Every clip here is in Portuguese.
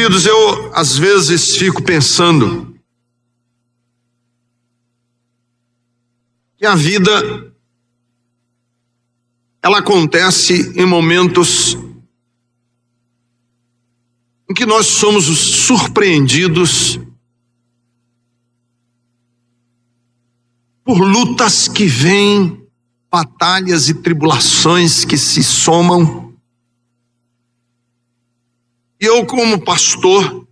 queridos, eu às vezes fico pensando que a vida, ela acontece em momentos em que nós somos surpreendidos por lutas que vêm, batalhas e tribulações que se somam. E eu, como pastor,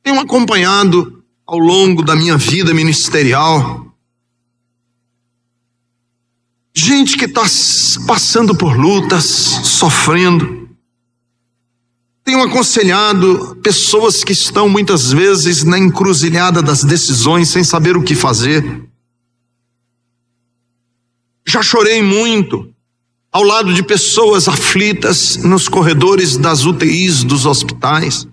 tenho acompanhado ao longo da minha vida ministerial gente que está passando por lutas, sofrendo. Tenho aconselhado pessoas que estão muitas vezes na encruzilhada das decisões, sem saber o que fazer. Já chorei muito ao lado de pessoas aflitas nos corredores das UTIs dos hospitais.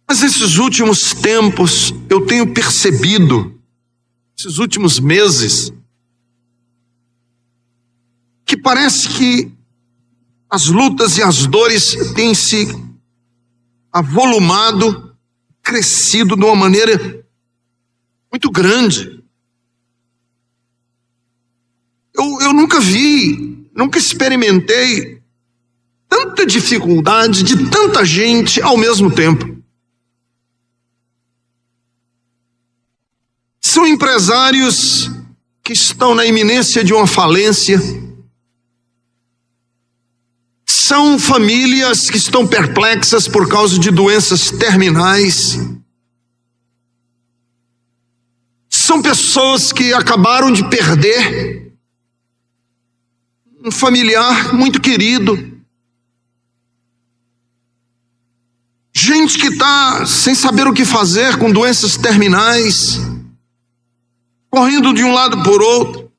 Mas esses últimos tempos eu tenho percebido, esses últimos meses, que parece que as lutas e as dores têm se avolumado, crescido de uma maneira muito grande. Eu nunca vi, nunca experimentei tanta dificuldade de tanta gente ao mesmo tempo. São empresários que estão na iminência de uma falência. São famílias que estão perplexas por causa de doenças terminais. São pessoas que acabaram de perder um familiar muito querido. Gente que está sem saber o que fazer com doenças terminais, correndo de um lado por outro.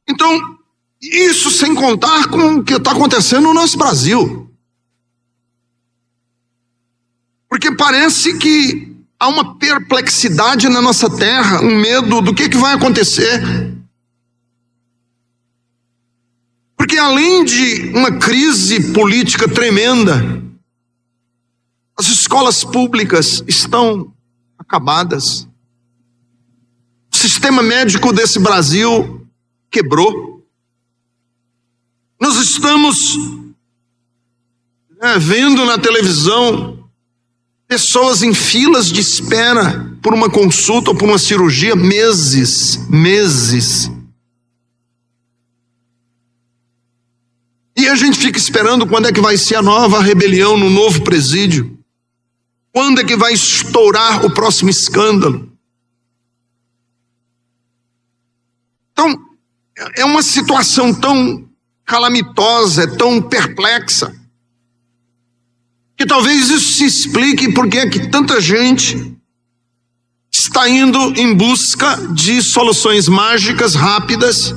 Então, isso sem contar com o que está acontecendo no nosso Brasil. Porque parece que há uma perplexidade na nossa terra, um medo do que vai acontecer. Porque além de uma crise política tremenda, as escolas públicas estão acabadas. O sistema médico desse Brasil quebrou. Nós estamos vendo na televisão pessoas em filas de espera por uma consulta ou por uma cirurgia, meses. E a gente fica esperando quando é que vai ser a nova rebelião no novo presídio. Quando é que vai estourar o próximo escândalo? Então, é uma situação tão calamitosa, tão perplexa, que talvez isso se explique porque é que tanta gente está indo em busca de soluções mágicas, rápidas.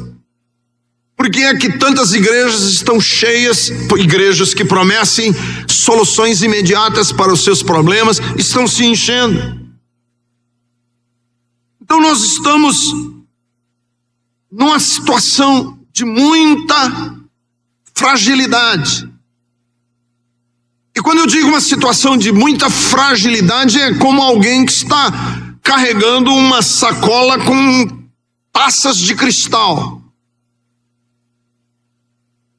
Porque é que tantas igrejas estão cheias, igrejas que prometem soluções imediatas para os seus problemas, estão se enchendo. Então nós estamos numa situação de muita fragilidade. E quando eu digo uma situação de muita fragilidade, é como alguém que está carregando uma sacola com taças de cristal.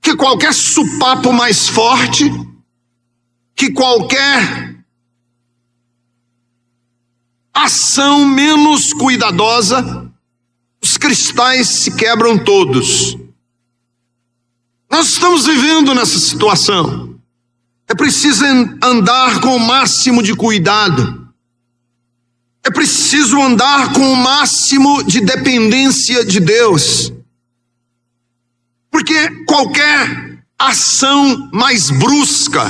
Que qualquer supapo mais forte, que qualquer ação menos cuidadosa, os cristais se quebram todos. Nós estamos vivendo nessa situação. É preciso andar com o máximo de cuidado. É preciso andar com o máximo de dependência de Deus. Porque qualquer ação mais brusca,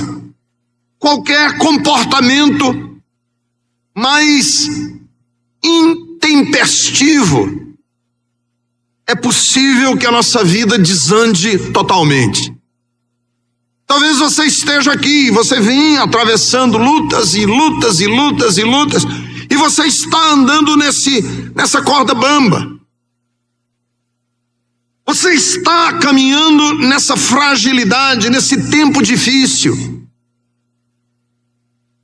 qualquer comportamento mais intempestivo, é possível que a nossa vida desande totalmente. Talvez você esteja aqui, você vem atravessando lutas e lutas e lutas e lutas, e você está andando nessa corda bamba. Você está caminhando nessa fragilidade, nesse tempo difícil.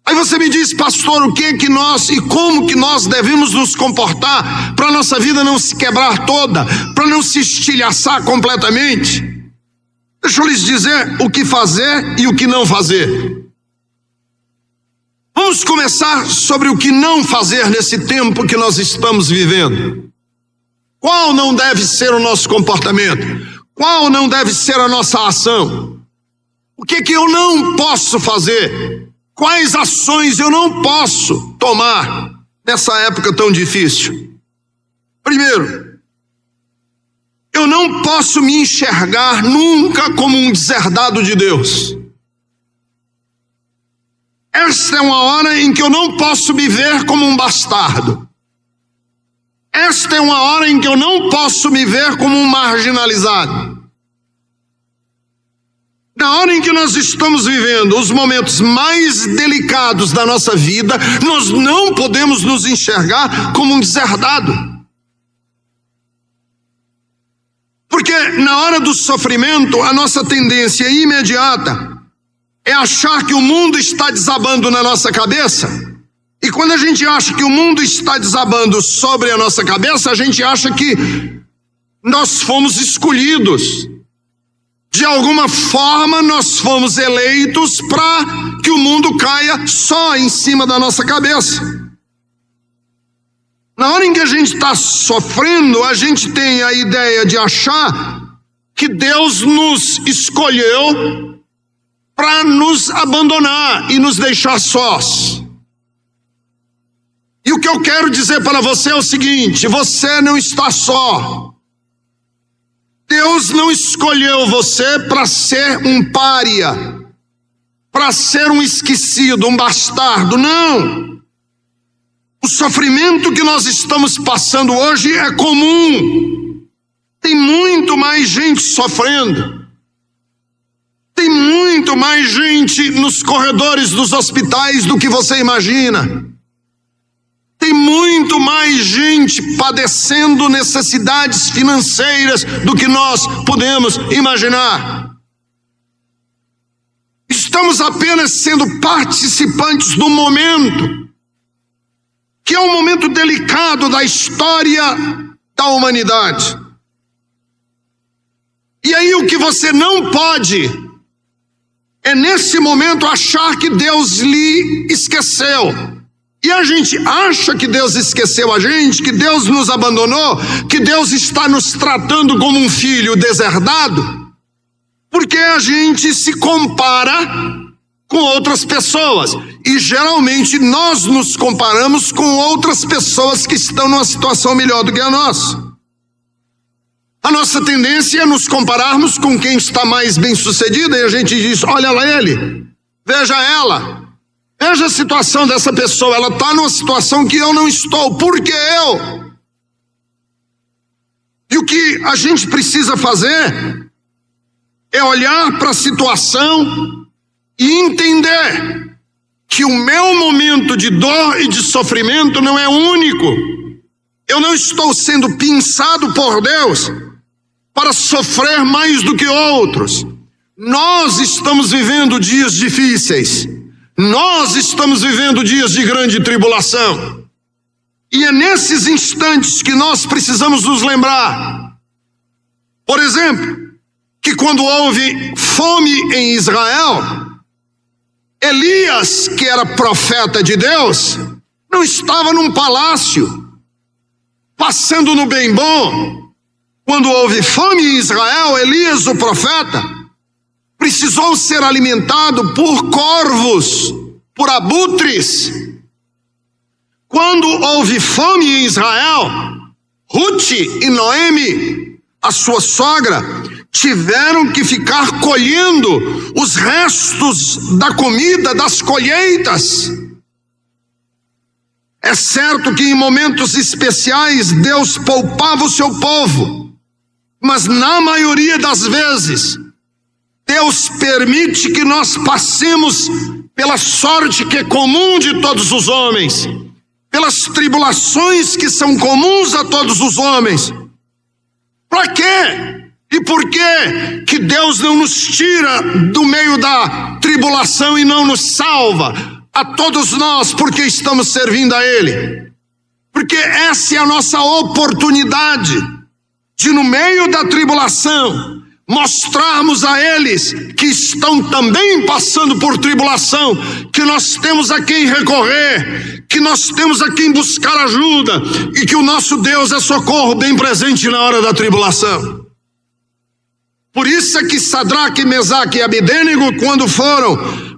Aí você me diz, pastor, o que é que nós e como que nós devemos nos comportar para a nossa vida não se quebrar toda, para não se estilhaçar completamente? Deixa eu lhes dizer o que fazer e o que não fazer. Vamos começar sobre o que não fazer nesse tempo que nós estamos vivendo. Qual não deve ser o nosso comportamento? Qual não deve ser a nossa ação? O que eu não posso fazer? Quais ações eu não posso tomar nessa época tão difícil? Primeiro, eu não posso me enxergar nunca como um deserdado de Deus. Esta é uma hora em que eu não posso me ver como um bastardo. Esta é uma hora em que eu não posso me ver como um marginalizado. Na hora em que nós estamos vivendo os momentos mais delicados da nossa vida, nós não podemos nos enxergar como um deserdado. Porque na hora do sofrimento, a nossa tendência imediata é achar que o mundo está desabando na nossa cabeça. E quando a gente acha que o mundo está desabando sobre a nossa cabeça, a gente acha que nós fomos escolhidos. De alguma forma, nós fomos eleitos para que o mundo caia só em cima da nossa cabeça. Na hora em que a gente está sofrendo, a gente tem a ideia de achar que Deus nos escolheu para nos abandonar e nos deixar sós. E o que eu quero dizer para você é o seguinte: você não está só. Deus não escolheu você para ser um pária, para ser um esquecido, um bastardo, não. O sofrimento que nós estamos passando hoje é comum. Tem muito mais gente sofrendo. Tem muito mais gente nos corredores dos hospitais do que você imagina. Tem muito mais gente padecendo necessidades financeiras do que nós podemos imaginar. Estamos apenas sendo participantes do momento, que é um momento delicado da história da humanidade. E aí o que você não pode é nesse momento achar que Deus lhe esqueceu. E a gente acha que Deus esqueceu a gente, que Deus nos abandonou, que Deus está nos tratando como um filho deserdado, porque a gente se compara com outras pessoas. E geralmente nós nos comparamos com outras pessoas que estão numa situação melhor do que a nossa. A nossa tendência é nos compararmos com quem está mais bem sucedido, e a gente diz, olha lá ele, veja ela. Veja a situação dessa pessoa, ela está numa situação que eu não estou, por que eu? E o que a gente precisa fazer é olhar para a situação e entender que o meu momento de dor e de sofrimento não é único. Eu não estou sendo pinçado por Deus para sofrer mais do que outros. Nós estamos vivendo dias difíceis. Nós estamos vivendo dias de grande tribulação. E é nesses instantes que nós precisamos nos lembrar. Por exemplo, que quando houve fome em Israel, Elias, que era profeta de Deus, não estava num palácio, passando no bem bom. Quando houve fome em Israel, Elias, o profeta, precisou ser alimentado por corvos, por abutres. Quando houve fome em Israel, Ruth e Noemi, a sua sogra, tiveram que ficar colhendo os restos da comida das colheitas. É certo que em momentos especiais Deus poupava o seu povo, mas na maioria das vezes Deus permite que nós passemos pela sorte que é comum de todos os homens, pelas tribulações que são comuns a todos os homens. Para quê? E por que Deus não nos tira do meio da tribulação e não nos salva? A todos nós, porque estamos servindo a Ele. Porque essa é a nossa oportunidade de, no meio da tribulação, mostrarmos a eles que estão também passando por tribulação, que nós temos a quem recorrer, que nós temos a quem buscar ajuda e que o nosso Deus é socorro bem presente na hora da tribulação. Por isso é que Sadraque, Mesaque e Abedênego, quando foram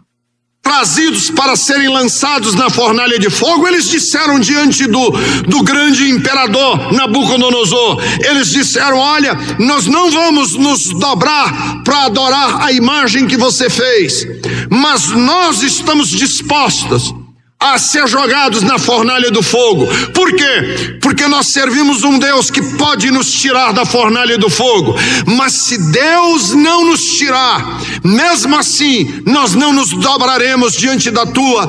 trazidos para serem lançados na fornalha de fogo, eles disseram diante do grande imperador Nabucodonosor, eles disseram: olha, nós não vamos nos dobrar para adorar a imagem que você fez, mas nós estamos dispostos a ser jogados na fornalha do fogo. Por quê? Porque nós servimos um Deus que pode nos tirar da fornalha do fogo. Mas se Deus não nos tirar, mesmo assim, nós não nos dobraremos diante da tua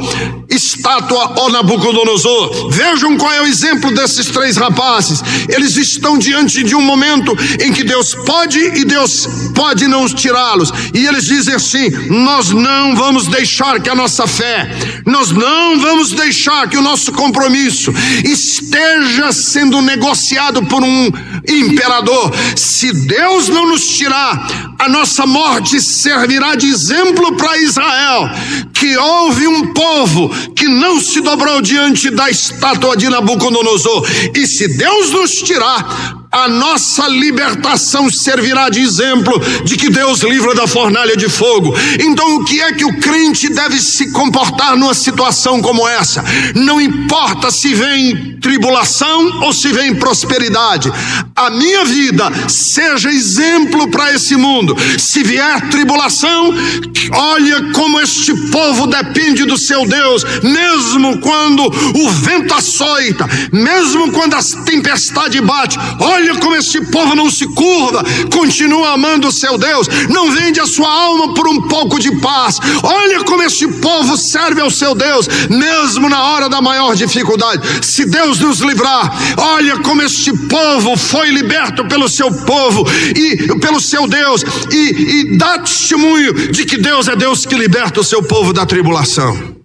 estátua, ó Nabucodonosor. Vejam qual é o exemplo desses três rapazes. Eles estão diante de um momento em que Deus pode e Deus pode não tirá-los. E eles dizem assim: nós não vamos deixar que a nossa fé, nós não vamos deixar que o nosso compromisso esteja sendo negociado por um imperador. Se Deus não nos tirar, a nossa morte servirá de exemplo para Israel, que houve um povo que não se dobrou diante da estátua de Nabucodonosor. E se Deus nos tirar, a nossa libertação servirá de exemplo de que Deus livra da fornalha de fogo. Então, o que é que o crente deve se comportar numa situação como essa? Não importa se vem tribulação ou se vem prosperidade, a minha vida seja exemplo para esse mundo. Se vier tribulação, olha como este povo depende do seu Deus, mesmo quando o vento açoita, mesmo quando a tempestade bate. Olha como este povo não se curva, continua amando o seu Deus, não vende a sua alma por um pouco de paz. Olha como este povo serve ao seu Deus, mesmo na hora da maior dificuldade. Se Deus nos livrar, olha como este povo foi liberto pelo seu povo e pelo seu Deus, e dá testemunho de que Deus é Deus que liberta o seu povo da tribulação.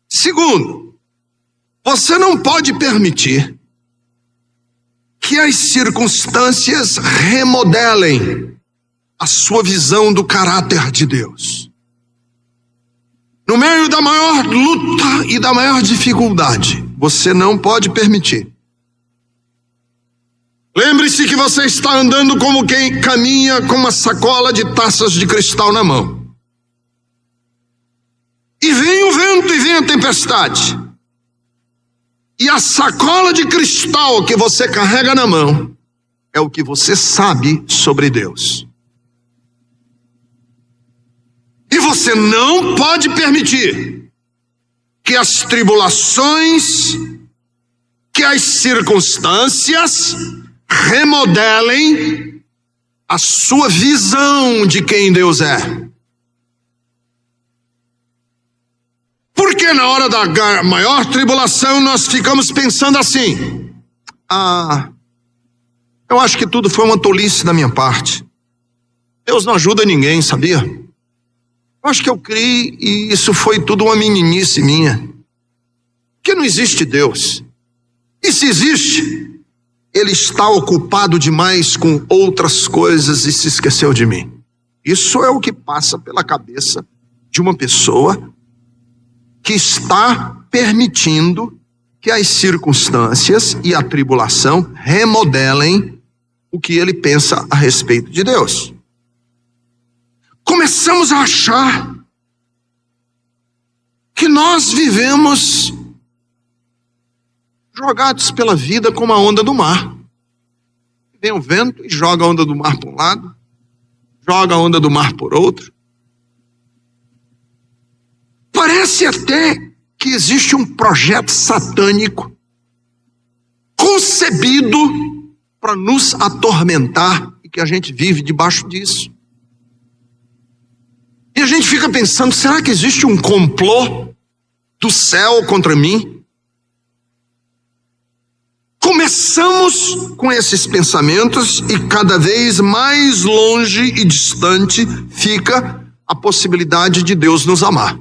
Segundo, você não pode permitir que as circunstâncias remodelem a sua visão do caráter de Deus. No meio da maior luta e da maior dificuldade, você não pode permitir. Lembre-se que você está andando como quem caminha com uma sacola de taças de cristal na mão. E vem o vento e vem a tempestade. E a sacola de cristal que você carrega na mão é o que você sabe sobre Deus. E você não pode permitir que as tribulações, que as circunstâncias remodelem a sua visão de quem Deus é. Porque na hora da maior tribulação nós ficamos pensando assim: eu acho que tudo foi uma tolice da minha parte. Deus não ajuda ninguém, sabia? Eu acho que eu criei e isso foi tudo uma meninice minha. Porque não existe Deus. E se existe, Ele está ocupado demais com outras coisas e se esqueceu de mim. Isso é o que passa pela cabeça de uma pessoa que está permitindo que as circunstâncias e a tribulação remodelem o que ele pensa a respeito de Deus. Começamos a achar que nós vivemos jogados pela vida como a onda do mar. Vem o vento e joga a onda do mar para um lado, joga a onda do mar por outro. Parece até que existe um projeto satânico concebido para nos atormentar e que a gente vive debaixo disso. E a gente fica pensando: será que existe um complô do céu contra mim? começamos com esses pensamentos e cada vez mais longe e distante fica a possibilidade de Deus nos amar.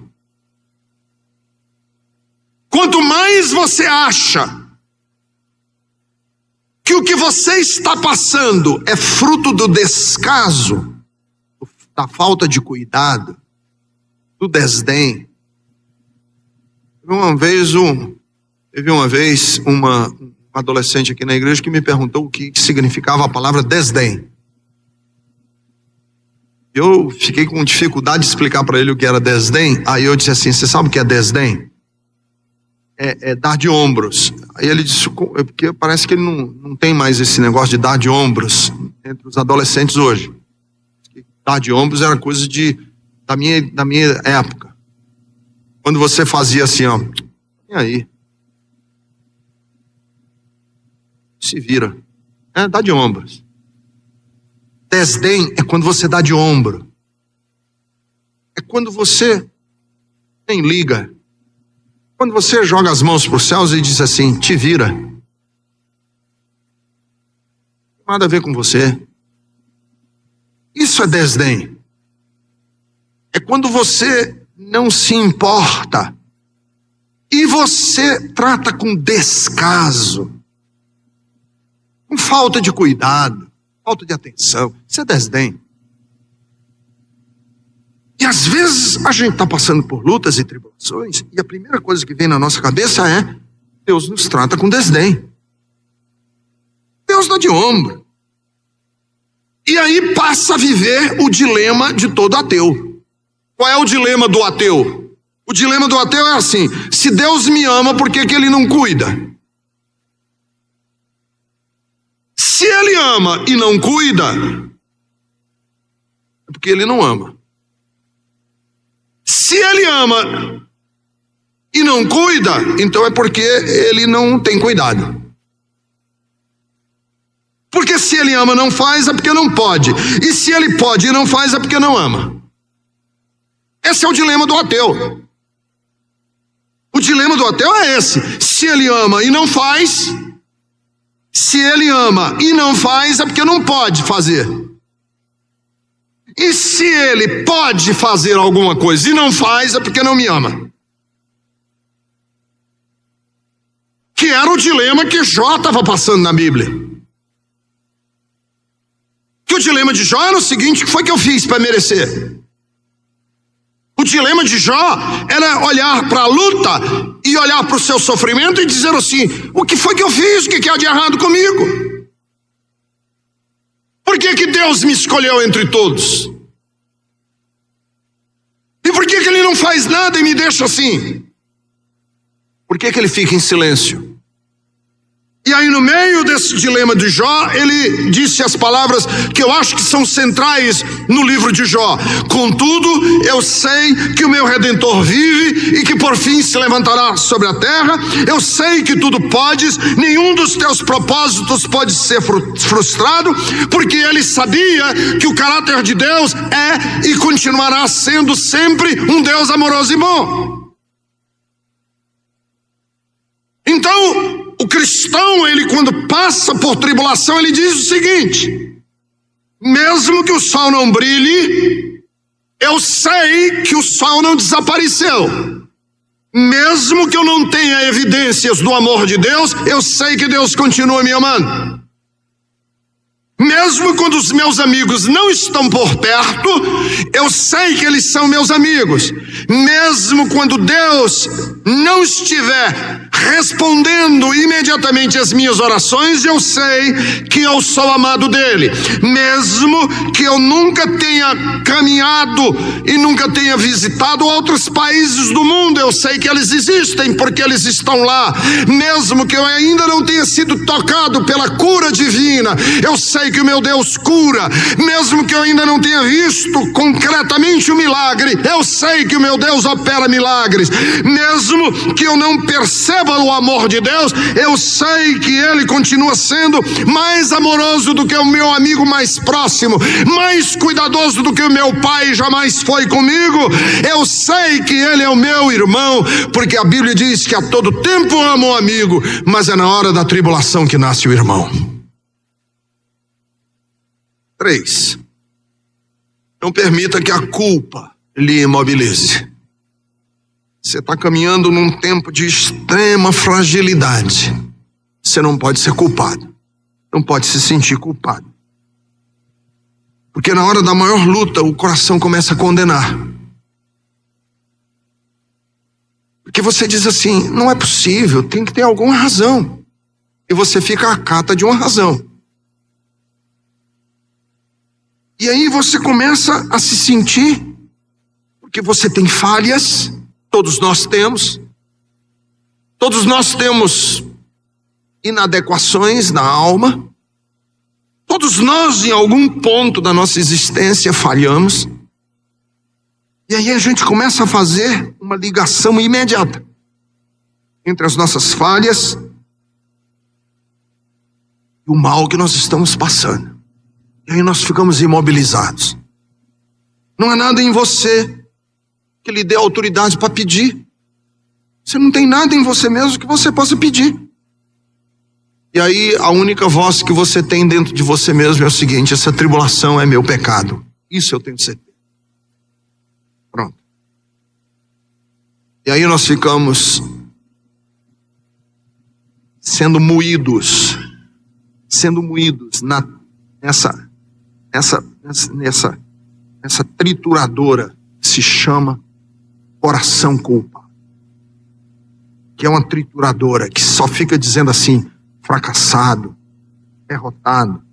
Quanto mais você acha que o que você está passando é fruto do descaso, da falta de cuidado, do desdém. Teve uma vez uma adolescente aqui na igreja que me perguntou o que significava a palavra desdém. Eu fiquei com dificuldade de explicar para ele o que era desdém. Aí eu disse assim: você sabe o que é desdém? É dar de ombros. Aí ele disse, porque parece que ele não tem mais esse negócio de dar de ombros entre os adolescentes hoje. Dar de ombros era coisa da minha época. Quando você fazia assim, ó, e aí? Se vira. Dá de ombros. Desdém é quando você dá de ombro. É quando você nem liga. Quando você joga as mãos para os céus e diz assim: te vira. Não tem nada a ver com você. Isso é desdém. É quando você não se importa e você trata com descaso, com falta de cuidado, falta de atenção. Isso é desdém. E às vezes a gente está passando por lutas e tribulações e a primeira coisa que vem na nossa cabeça é: Deus nos trata com desdém. Deus dá de ombro. E aí passa a viver o dilema de todo ateu. Qual é o dilema do ateu? O dilema do ateu é assim: se Deus me ama, por que que ele não cuida? Se ele ama e não cuida, é porque ele não ama. Se ele ama e não cuida, então é porque ele não tem cuidado. Porque se ele ama e não faz, é porque não pode. E se ele pode e não faz, é porque não ama. Esse é o dilema do ateu. O dilema do ateu é esse: se ele ama e não faz, se ele ama e não faz, é porque não pode fazer. E se ele pode fazer alguma coisa e não faz, é porque não me ama. Que era o dilema que Jó estava passando na Bíblia. Que o dilema de Jó era o seguinte: o que foi que eu fiz para merecer? O dilema de Jó era olhar para a luta e olhar para o seu sofrimento e dizer assim: o que foi que eu fiz? O que há de errado comigo? Por que Deus me escolheu entre todos? E por que ele não faz nada e me deixa assim? Por que ele fica em silêncio? E aí, no meio desse dilema de Jó, ele disse as palavras que eu acho que são centrais no livro de Jó: contudo, eu sei que o meu Redentor vive e que por fim se levantará sobre a terra. Eu sei que tudo podes, nenhum dos teus propósitos pode ser frustrado, porque ele sabia que o caráter de Deus é e continuará sendo sempre um Deus amoroso e bom. Então, o cristão, ele quando passa por tribulação, ele diz o seguinte: mesmo que o sol não brilhe, eu sei que o sol não desapareceu. Mesmo que eu não tenha evidências do amor de Deus, eu sei que Deus continua me amando. Mesmo quando os meus amigos não estão por perto, eu sei que eles são meus amigos. Mesmo quando Deus não estiver respondendo imediatamente às minhas orações, eu sei que eu sou amado dele. Mesmo que eu nunca tenha caminhado e nunca tenha visitado outros países do mundo, eu sei que eles existem porque eles estão lá. Mesmo que eu ainda não tenha sido tocado pela cura divina, eu sei que o meu Deus cura, mesmo que eu ainda não tenha visto concretamente o milagre, eu sei que o meu Deus opera milagres, mesmo que eu não perceba o amor de Deus, eu sei que Ele continua sendo mais amoroso do que o meu amigo mais próximo, mais cuidadoso do que o meu pai jamais foi comigo. Eu sei que Ele é o meu irmão, porque a Bíblia diz que a todo tempo amo o amigo, mas é na hora da tribulação que nasce o irmão. 3. Não permita que a culpa lhe imobilize. Você está caminhando num tempo de extrema fragilidade. Você não pode ser culpado. Não pode se sentir culpado. Porque na hora da maior luta, o coração começa a condenar. Porque você diz assim, não é possível, tem que ter alguma razão. E você fica à cata de uma razão. E aí você começa a se sentir, porque você tem falhas, todos nós temos inadequações na alma, todos nós em algum ponto da nossa existência falhamos, e aí a gente começa a fazer uma ligação imediata entre as nossas falhas e o mal que nós estamos passando. E aí nós ficamos imobilizados. Não há nada em você que lhe dê autoridade para pedir. Você não tem nada em você mesmo que você possa pedir. E aí a única voz que você tem dentro de você mesmo é o seguinte: essa tribulação é meu pecado. Isso eu tenho certeza. Pronto. E aí nós ficamos sendo moídos nessa trituradora que se chama coração culpa, que é uma trituradora que só fica dizendo assim, fracassado, derrotado.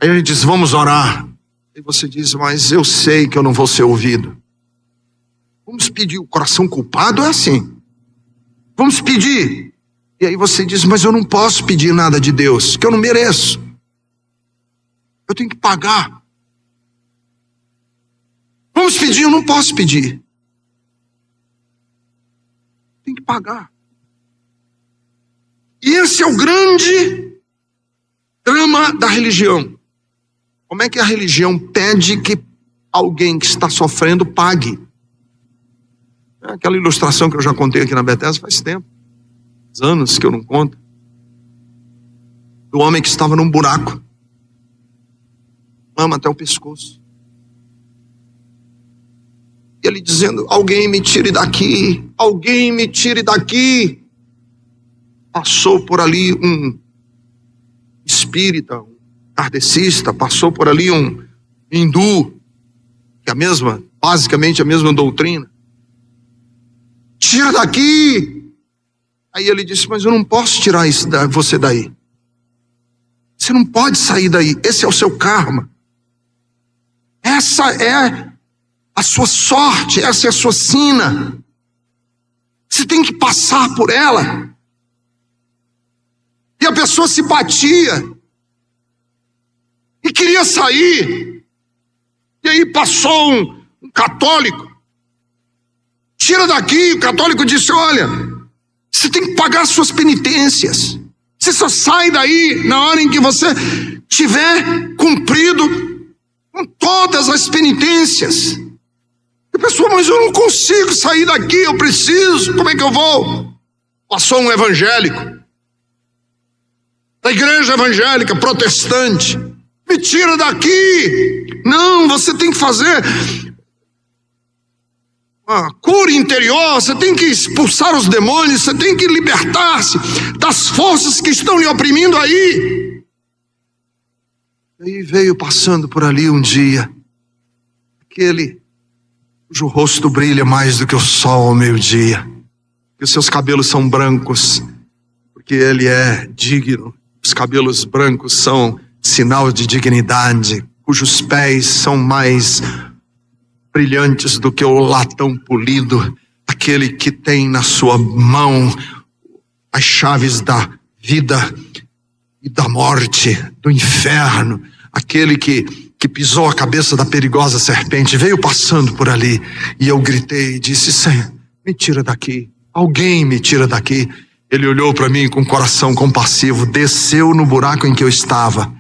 Aí a gente diz, vamos orar. E você diz, mas eu sei que eu não vou ser ouvido. Vamos pedir. O coração culpado é assim. Vamos pedir. E aí você diz, mas eu não posso pedir nada de Deus, que eu não mereço. Eu tenho que pagar. Vamos pedir, eu não posso pedir. Tem que pagar. E esse é o grande drama da religião. Como é que a religião pede que alguém que está sofrendo pague? Aquela ilustração que eu já contei aqui na Bethesda faz tempo. Anos que eu não conto. Do homem que estava num buraco. Lama até o pescoço. E ele dizendo, alguém me tire daqui. Alguém me tire daqui. Passou por ali um espírita, um kardecista, passou por ali um hindu, que é basicamente a mesma doutrina. Tira daqui. Aí ele disse, mas eu não posso tirar você daí. Você não pode sair daí. Esse é o seu karma. Essa é a sua sorte, essa é a sua sina. Você tem que passar por ela. E a pessoa se batia e queria sair. E aí passou um católico. Tira daqui. O católico disse, olha, você tem que pagar suas penitências. Você só sai daí na hora em que você tiver cumprido com todas as penitências. E a pessoa, mas eu não consigo sair daqui, eu preciso, como é que eu vou? Passou um evangélico da igreja evangélica protestante. Me tira daqui. Não, você tem que fazer uma cura interior, você tem que expulsar os demônios, você tem que libertar-se das forças que estão lhe oprimindo aí. E aí veio passando por ali um dia, aquele cujo rosto brilha mais do que o sol ao meio-dia, que os seus cabelos são brancos, porque ele é digno. Os cabelos brancos são sinal de dignidade, cujos pés são mais brilhantes do que o latão polido, aquele que tem na sua mão as chaves da vida e da morte, do inferno, aquele que pisou a cabeça da perigosa serpente, veio passando por ali, e eu gritei e disse: Senhor, me tira daqui, alguém me tira daqui. Ele olhou para mim com um coração compassivo, desceu no buraco em que eu estava,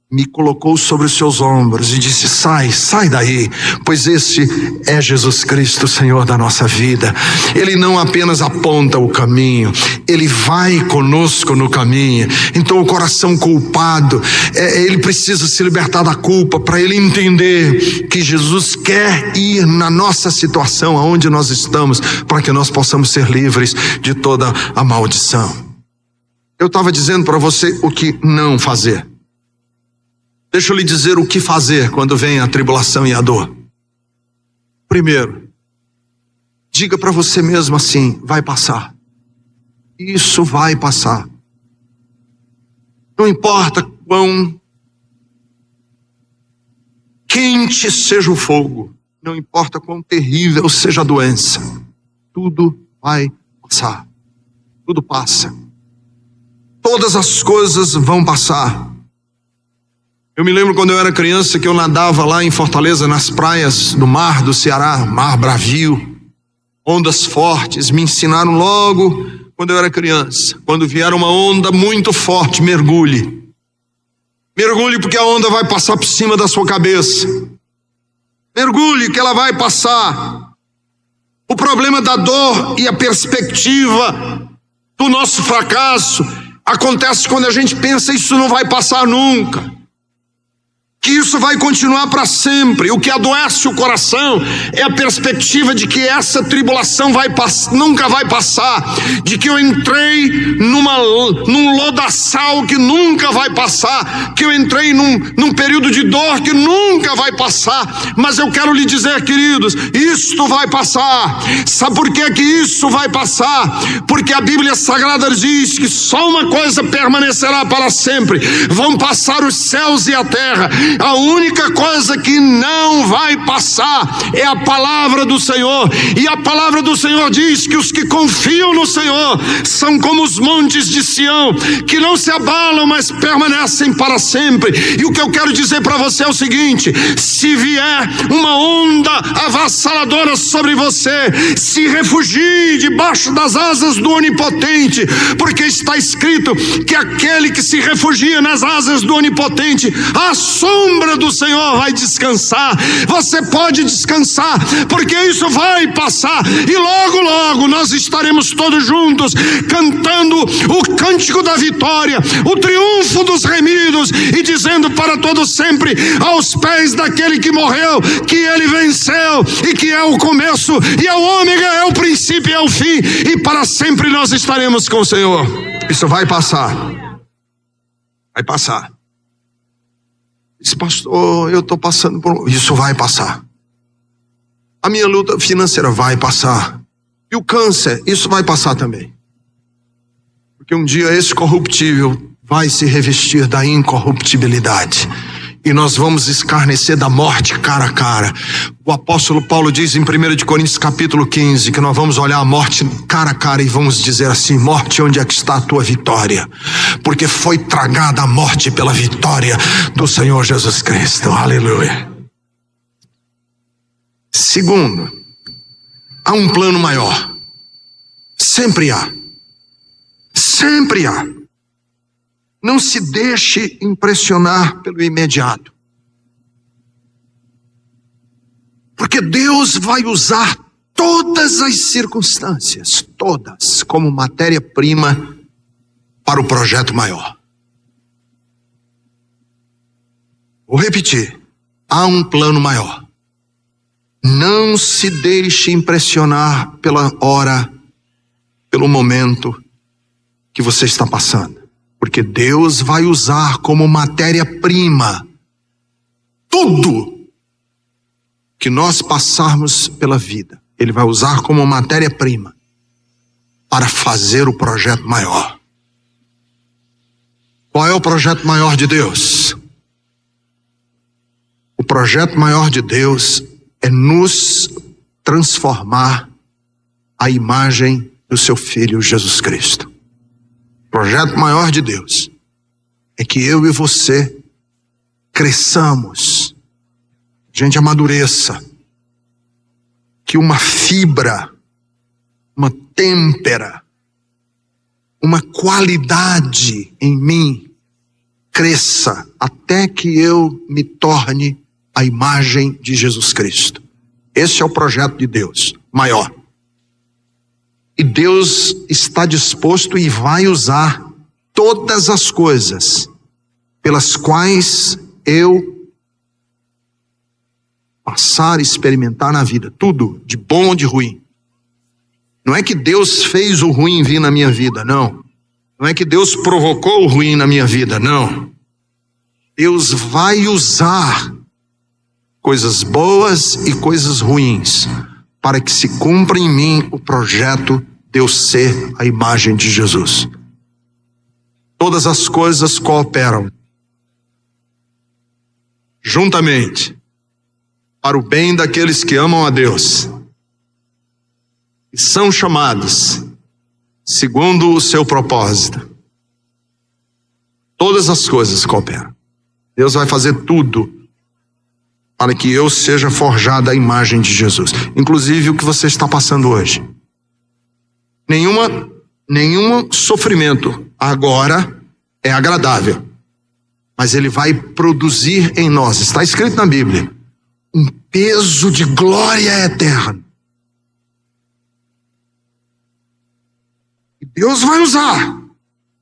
me colocou sobre os seus ombros e disse: sai daí, pois esse é Jesus Cristo, Senhor da nossa vida. Ele não apenas aponta o caminho, Ele vai conosco no caminho. Então o coração culpado, ele precisa se libertar da culpa, para ele entender que Jesus quer ir na nossa situação, aonde nós estamos, para que nós possamos ser livres de toda a maldição. Eu estava dizendo para você o que não fazer. Deixa eu lhe dizer o que fazer quando vem a tribulação e a dor. Primeiro, diga para você mesmo assim: vai passar. Isso vai passar. Não importa quão quente seja o fogo, não importa quão terrível seja a doença, tudo vai passar. Tudo passa. Todas as coisas vão passar. Eu me lembro quando eu era criança que eu nadava lá em Fortaleza, nas praias do mar do Ceará, mar bravio, ondas fortes. Me ensinaram logo quando eu era criança: quando vier uma onda muito forte, mergulhe. Mergulhe, porque a onda vai passar por cima da sua cabeça. Mergulhe, que ela vai passar. O problema da dor e a perspectiva do nosso fracasso acontece quando a gente pensa: isso não vai passar nunca, que isso vai continuar para sempre. O que adoece o coração é a perspectiva de que essa tribulação nunca vai passar, de que eu entrei num lodaçal que nunca vai passar, que eu entrei num período de dor que nunca vai passar. Mas eu quero lhe dizer, queridos, isto vai passar. Sabe por que isso vai passar? Porque a Bíblia Sagrada diz que só uma coisa permanecerá para sempre: vão passar os céus e a terra. A única coisa que não vai passar é a palavra do Senhor. E a palavra do Senhor diz que os que confiam no Senhor são como os montes de Sião, que não se abalam, mas permanecem para sempre. E o que eu quero dizer para você é o seguinte: se vier uma onda avassaladora sobre você, se refugie debaixo das asas do Onipotente, porque está escrito que aquele que se refugia nas asas do Onipotente, a sombra do Senhor vai descansar. Você pode descansar, porque isso vai passar, e logo logo nós estaremos todos juntos cantando o cântico da vitória, o triunfo dos remidos, e dizendo para todos sempre, aos pés daquele que morreu, que ele venceu, e que é o começo e é o ômega, é o princípio e é o fim, e para sempre nós estaremos com o Senhor. Isso vai passar. Vai passar. Esse pastor, eu estou passando por... Isso vai passar. A minha luta financeira vai passar. E o câncer, isso vai passar também. Porque um dia esse corruptível vai se revestir da incorruptibilidade. E nós vamos escarnecer da morte cara a cara. O apóstolo Paulo diz em 1 Coríntios capítulo 15, que nós vamos olhar a morte cara a cara e vamos dizer assim: morte, onde é que está a tua vitória? Porque foi tragada a morte pela vitória do Senhor Jesus Cristo. Aleluia. Segundo, há um plano maior. Sempre há. Sempre há. Não se deixe impressionar pelo imediato. Porque Deus vai usar todas as circunstâncias, todas, como matéria-prima para o projeto maior. Vou repetir. Há um plano maior. Não se deixe impressionar pela hora, pelo momento que você está passando. Porque Deus vai usar como matéria-prima tudo que nós passarmos pela vida. Ele vai usar como matéria-prima para fazer o projeto maior. Qual é o projeto maior de Deus? O projeto maior de Deus é nos transformar à imagem do seu Filho Jesus Cristo. O projeto maior de Deus é que eu e você cresçamos, a gente amadureça, que uma fibra, uma têmpera, uma qualidade em mim cresça até que eu me torne a imagem de Jesus Cristo. Esse é o projeto de Deus, maior. E Deus está disposto e vai usar todas as coisas pelas quais eu passar a experimentar na vida, tudo, de bom ou de ruim. Não é que Deus fez o ruim vir na minha vida, não. Não é que Deus provocou o ruim na minha vida, não. Deus vai usar coisas boas e coisas ruins para que se cumpra em mim o projeto de eu ser a imagem de Jesus. Todas as coisas cooperam juntamente para o bem daqueles que amam a Deus e são chamados segundo o seu propósito. Todas as coisas cooperam. Deus vai fazer tudo para que eu seja forjado à imagem de Jesus. Inclusive o que você está passando hoje. Nenhum sofrimento agora é agradável. Mas ele vai produzir em nós, está escrito na Bíblia, um peso de glória eterna. E Deus vai usar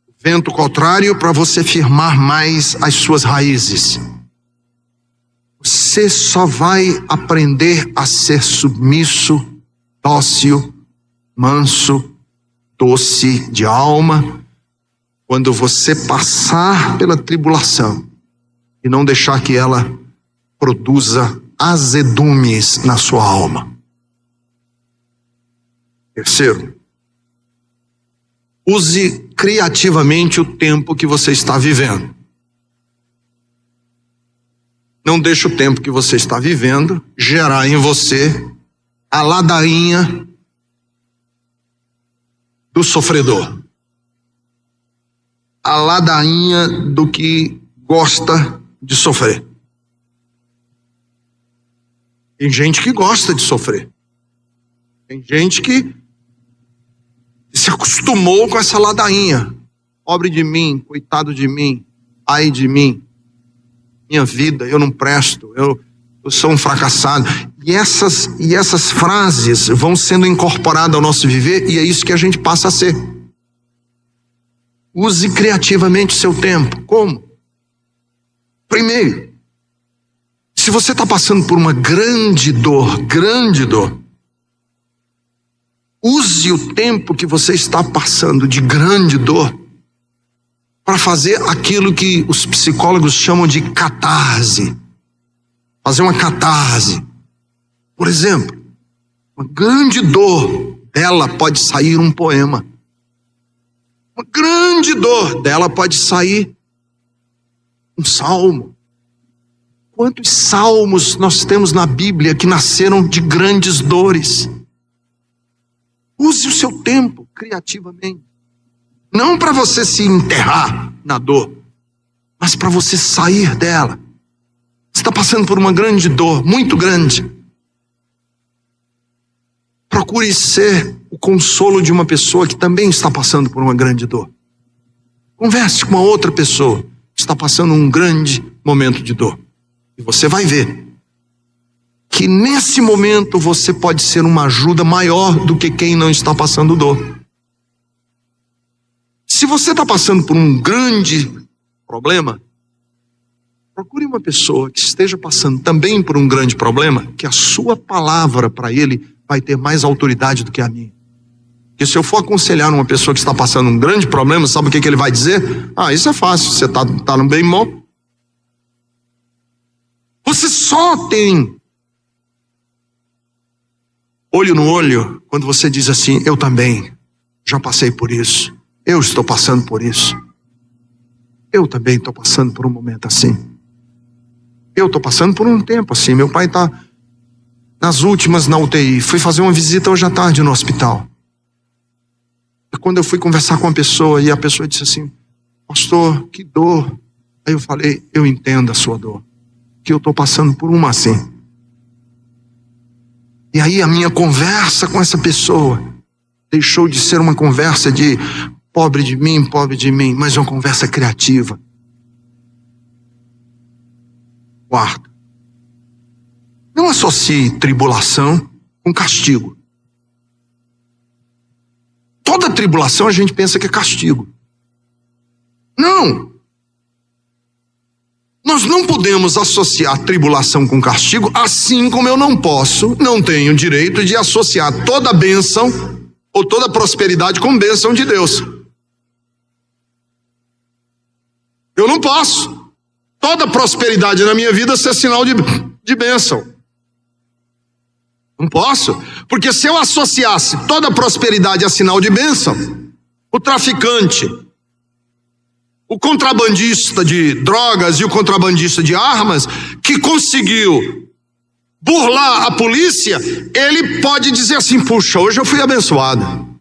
o vento contrário para você firmar mais as suas raízes. Você só vai aprender a ser submisso, dócil, manso, doce de alma, quando você passar pela tribulação e não deixar que ela produza azedumes na sua alma. Terceiro, use criativamente o tempo que você está vivendo. Não deixe o tempo que você está vivendo gerar em você a ladainha do sofredor. A ladainha do que gosta de sofrer. Tem gente que gosta de sofrer. Tem gente que se acostumou com essa ladainha. Pobre de mim, coitado de mim, ai de mim. Minha vida, eu não presto, eu sou um fracassado. E essas frases vão sendo incorporadas ao nosso viver e é isso que a gente passa a ser. Use criativamente o seu tempo. Como? Primeiro, se você está passando por uma grande dor, use o tempo que você está passando de grande dor para fazer aquilo que os psicólogos chamam de catarse. Fazer uma catarse. Por exemplo, uma grande dor, dela pode sair um poema. Uma grande dor, dela pode sair um salmo. Quantos salmos nós temos na Bíblia que nasceram de grandes dores? Use o seu tempo criativamente. Não para você se enterrar na dor, mas para você sair dela. Você está passando por uma grande dor, muito grande. Procure ser o consolo de uma pessoa que também está passando por uma grande dor. Converse com uma outra pessoa que está passando um grande momento de dor. E você vai ver que nesse momento você pode ser uma ajuda maior do que quem não está passando dor. Se você está passando por um grande problema, procure uma pessoa que esteja passando também por um grande problema, que a sua palavra para ele vai ter mais autoridade do que a minha. Porque se eu for aconselhar uma pessoa que está passando um grande problema, sabe o que ele vai dizer? Ah, isso é fácil, você está no bem bom. Você só tem olho no olho quando você diz assim, eu também já passei por isso. Eu estou passando por isso. Eu também estou passando por um momento assim. Eu estou passando por um tempo assim. Meu pai está nas últimas na UTI. Fui fazer uma visita hoje à tarde no hospital. E quando eu fui conversar com a pessoa, e a pessoa disse assim, pastor, que dor. Aí eu falei, eu entendo a sua dor, que eu estou passando por uma assim. E aí a minha conversa com essa pessoa deixou de ser uma conversa de pobre de mim, mas uma conversa criativa. Quarto, não associe tribulação com castigo. Toda tribulação a gente pensa que é castigo. Não. Nós não podemos associar tribulação com castigo, assim como eu não tenho direito de associar toda bênção ou toda prosperidade com bênção de Deus. Eu não posso. Toda prosperidade na minha vida ser sinal de bênção. Não posso. Porque se eu associasse toda prosperidade a sinal de bênção, o traficante, o contrabandista de drogas e o contrabandista de armas, que conseguiu burlar a polícia, ele pode dizer assim, puxa, hoje eu fui abençoado.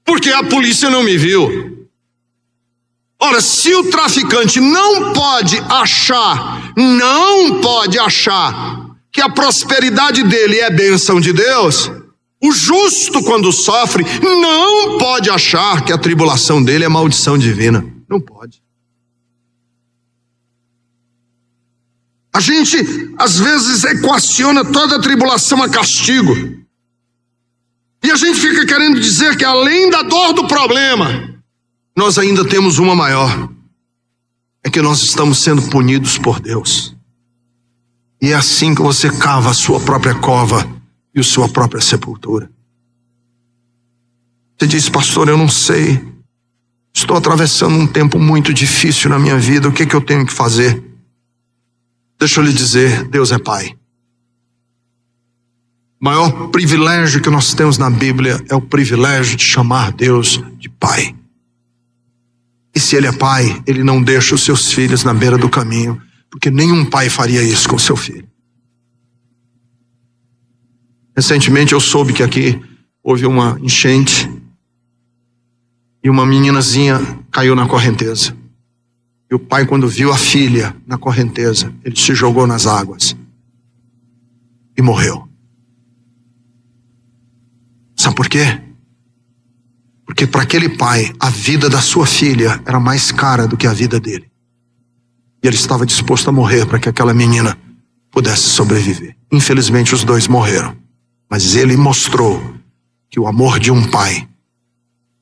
Porque a polícia não me viu. Ora, se o traficante não pode achar que a prosperidade dele é bênção de Deus, o justo, quando sofre, não pode achar que a tribulação dele é maldição divina. Não pode. A gente, às vezes, equaciona toda a tribulação a castigo. E a gente fica querendo dizer que, além da dor do problema, nós ainda temos uma maior. É que nós estamos sendo punidos por Deus. E é assim que você cava a sua própria cova e a sua própria sepultura. Você diz, pastor, eu não sei. Estou atravessando um tempo muito difícil na minha vida. O que eu tenho que fazer? Deixa eu lhe dizer, Deus é Pai. O maior privilégio que nós temos na Bíblia é o privilégio de chamar Deus de Pai. E se Ele é Pai, Ele não deixa os seus filhos na beira do caminho, porque nenhum pai faria isso com o seu filho. Recentemente eu soube que aqui houve uma enchente e uma meninazinha caiu na correnteza. E o pai, quando viu a filha na correnteza, ele se jogou nas águas e morreu. Sabe por quê? Porque para aquele pai, a vida da sua filha era mais cara do que a vida dele. E ele estava disposto a morrer para que aquela menina pudesse sobreviver. Infelizmente os dois morreram. Mas ele mostrou que o amor de um pai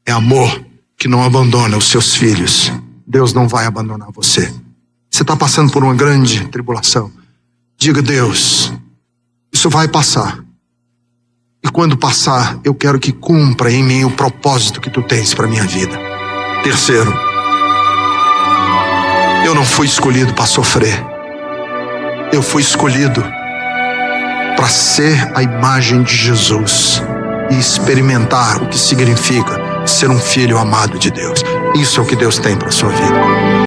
é amor que não abandona os seus filhos. Deus não vai abandonar você. Você está passando por uma grande tribulação. Diga, Deus, isso vai passar. E quando passar, eu quero que cumpra em mim o propósito que tu tens para minha vida. Terceiro, eu não fui escolhido para sofrer. Eu fui escolhido para ser a imagem de Jesus e experimentar o que significa ser um filho amado de Deus. Isso é o que Deus tem para a sua vida.